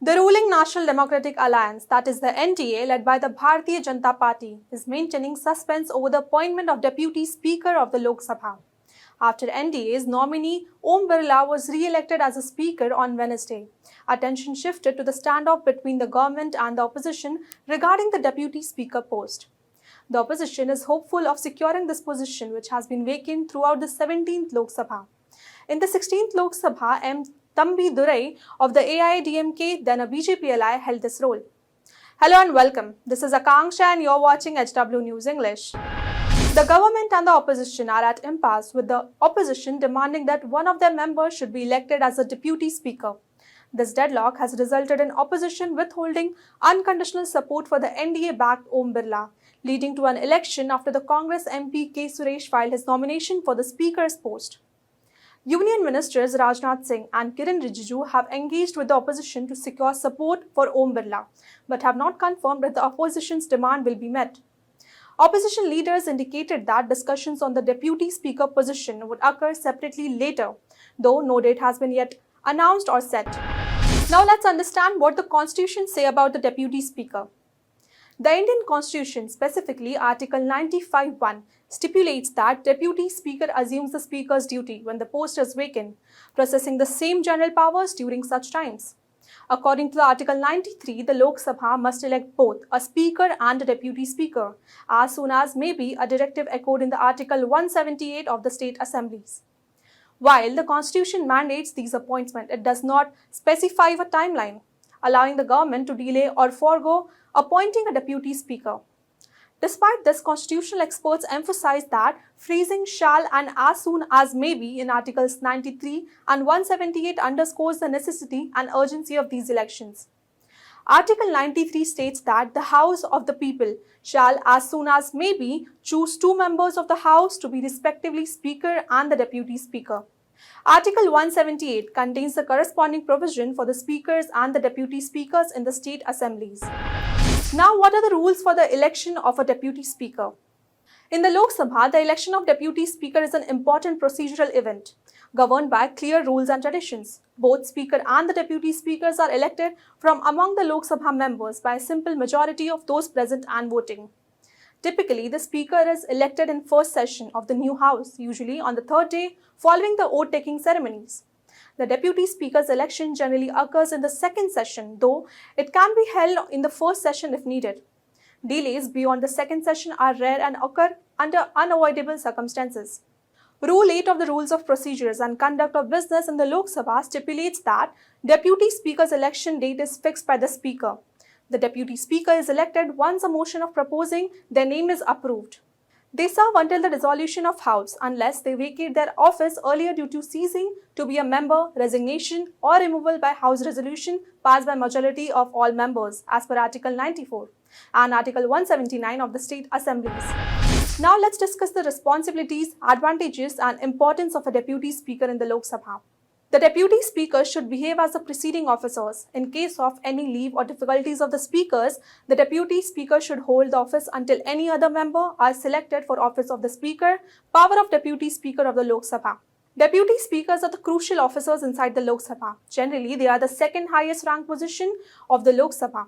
The ruling National Democratic Alliance, that is the NDA, led by the Bharatiya Janata Party, is maintaining suspense over the appointment of Deputy Speaker of the Lok Sabha, after NDA's nominee Om Birla was re-elected as a speaker on Wednesday. Attention shifted to the standoff between the government and the opposition regarding the deputy speaker post. The opposition is hopeful of securing this position, which has been vacant throughout the 17th Lok Sabha. In the 16th Lok Sabha, M. Thambi Durai of the AIADMK, then a BJP ally, held this role. Hello and welcome. This is Akanksha and you're watching HW News English. The government and the opposition are at impasse, with the opposition demanding that one of their members should be elected as a deputy speaker. This deadlock has resulted in opposition withholding unconditional support for the NDA-backed Om Birla, leading to an election after the Congress MP K. Suresh filed his nomination for the speaker's post. Union Ministers Rajnath Singh and Kiren Rijiju have engaged with the opposition to secure support for Om Birla, but have not confirmed that the opposition's demand will be met. Opposition leaders indicated that discussions on the deputy speaker position would occur separately later, though no date has been yet announced or set. Now let's understand what the Constitution says about the deputy speaker. The Indian Constitution, specifically Article 95(1), stipulates that Deputy Speaker assumes the Speaker's duty when the post is vacant, possessing the same general powers during such times. According to the Article 93, the Lok Sabha must elect both a Speaker and a Deputy Speaker, as soon as may be a directive echoed in the Article 178 of the State Assemblies. While the Constitution mandates these appointments, it does not specify a timeline, allowing the government to delay or forego appointing a deputy speaker. Despite this, constitutional experts emphasize that phrasing shall and as soon as may be in Articles 93 and 178 underscores the necessity and urgency of these elections. Article 93 states that the House of the People shall, as soon as may be, choose two members of the House to be respectively Speaker and the Deputy Speaker. Article 178 contains the corresponding provision for the Speakers and the Deputy Speakers in the state assemblies. Now, what are the rules for the election of a Deputy Speaker? In the Lok Sabha, the election of Deputy Speaker is an important procedural event, governed by clear rules and traditions. Both Speaker and the Deputy Speakers are elected from among the Lok Sabha members by a simple majority of those present and voting. Typically, the Speaker is elected in first session of the new House, usually on the third day following the oath-taking ceremonies. The Deputy Speaker's election generally occurs in the second session, though it can be held in the first session if needed. Delays beyond the second session are rare and occur under unavoidable circumstances. Rule 8 of the Rules of Procedures and Conduct of Business in the Lok Sabha stipulates that Deputy Speaker's election date is fixed by the Speaker. The Deputy Speaker is elected once a motion of proposing their name is approved. They serve until the dissolution of House unless they vacate their office earlier due to ceasing to be a member, resignation or removal by House resolution passed by majority of all members as per Article 94 and Article 179 of the State Assemblies. Now let's discuss the responsibilities, advantages and importance of a Deputy Speaker in the Lok Sabha. The Deputy Speaker should behave as the preceding officers. In case of any leave or difficulties of the Speakers, the Deputy Speaker should hold the office until any other member are selected for office of the Speaker, power of Deputy Speaker of the Lok Sabha. Deputy Speakers are the crucial officers inside the Lok Sabha. Generally, they are the second highest rank position of the Lok Sabha.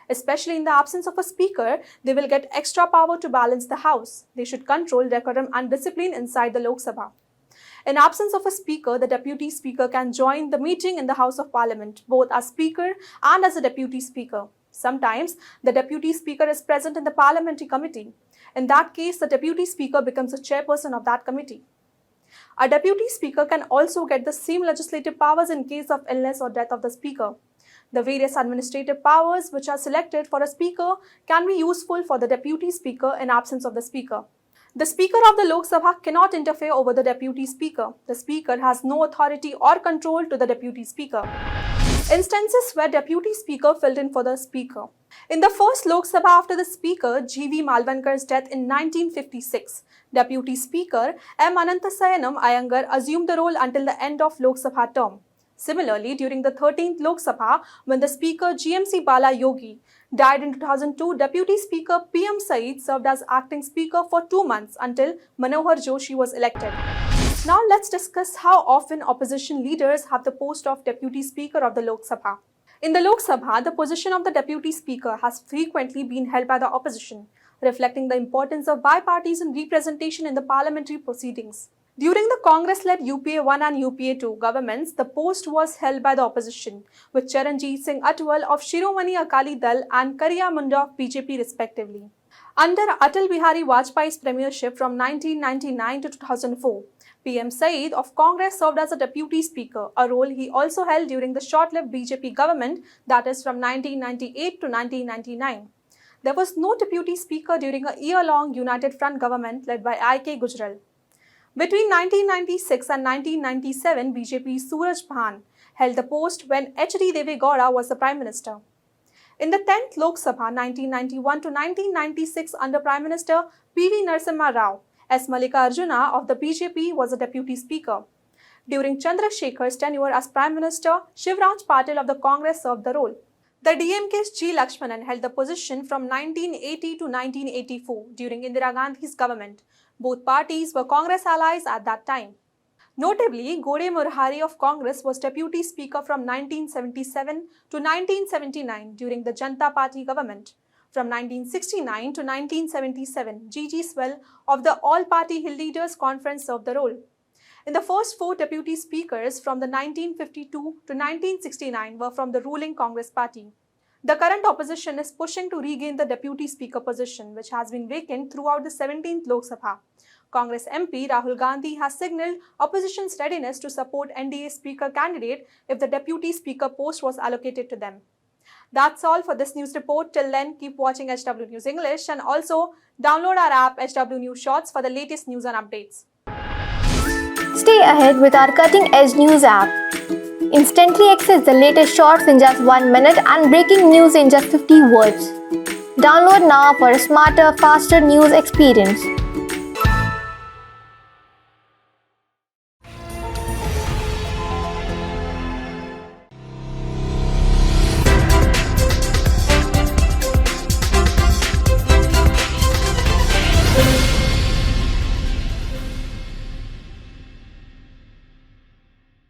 Especially in the absence of a Speaker, they will get extra power to balance the House. They should control decorum and discipline inside the Lok Sabha. In absence of a Speaker, the Deputy Speaker can join the meeting in the House of Parliament, both as Speaker and as a Deputy Speaker. Sometimes, the Deputy Speaker is present in the Parliamentary Committee. In that case, the Deputy Speaker becomes the chairperson of that committee. A Deputy Speaker can also get the same legislative powers in case of illness or death of the Speaker. The various administrative powers which are selected for a Speaker can be useful for the Deputy Speaker in absence of the Speaker. The Speaker of the Lok Sabha cannot interfere over the Deputy Speaker. The Speaker has no authority or control to the Deputy Speaker. Instances where Deputy Speaker filled in for the Speaker. In the first Lok Sabha after the Speaker G.V. Malvankar's death in 1956, Deputy Speaker M. Ananthasayanam Iyengar assumed the role until the end of Lok Sabha term. Similarly, during the 13th Lok Sabha, when the Speaker GMC Bala Yogi died in 2002, Deputy Speaker PM Saeed served as acting Speaker for 2 months until Manohar Joshi was elected. Now let's discuss how often opposition leaders have the post of Deputy Speaker of the Lok Sabha. In the Lok Sabha, the position of the Deputy Speaker has frequently been held by the opposition, reflecting the importance of bipartisan representation in the parliamentary proceedings. During the Congress-led UPA 1 and UPA 2 governments, the post was held by the opposition, with Charanjit Singh Atwal of Shiromani Akali Dal and Kariya Munda of BJP respectively. Under Atal Bihari Vajpayee's premiership from 1999 to 2004, PM Saeed of Congress served as a deputy speaker, a role he also held during the short-lived BJP government, that is from 1998 to 1999. There was no deputy speaker during a year-long United Front government led by I.K. Gujral. Between 1996 and 1997, BJP's Suraj Bhan held the post when H.D. Deve Gowda was the Prime Minister. In the 10th Lok Sabha 1991 to 1996 under Prime Minister P.V. Narasimha Rao, S. Mallikarjuna of the BJP was the Deputy Speaker. During Chandrasekhar's tenure as Prime Minister, Shivraj Patil of the Congress served the role. The DMK's G. Lakshmanan held the position from 1980 to 1984 during Indira Gandhi's government. Both parties were Congress allies at that time. Notably, Gode Murhari of Congress was Deputy Speaker from 1977 to 1979 during the Janata Party government. From 1969 to 1977, G.G. Swell of the All-Party Hill Leaders Conference served the role. In the first four deputy speakers from the 1952 to 1969 were from the ruling Congress party. The current opposition is pushing to regain the deputy speaker position, which has been vacant throughout the 17th Lok Sabha. Congress MP Rahul Gandhi has signalled opposition's readiness to support NDA speaker candidate if the deputy speaker post was allocated to them. That's all for this news report. Till then, keep watching HW News English and also download our app HW News Shorts for the latest news and updates. Stay ahead with our cutting-edge news app. Instantly access the latest shorts in just 1 minute and breaking news in just 50 words. Download now for a smarter, faster news experience.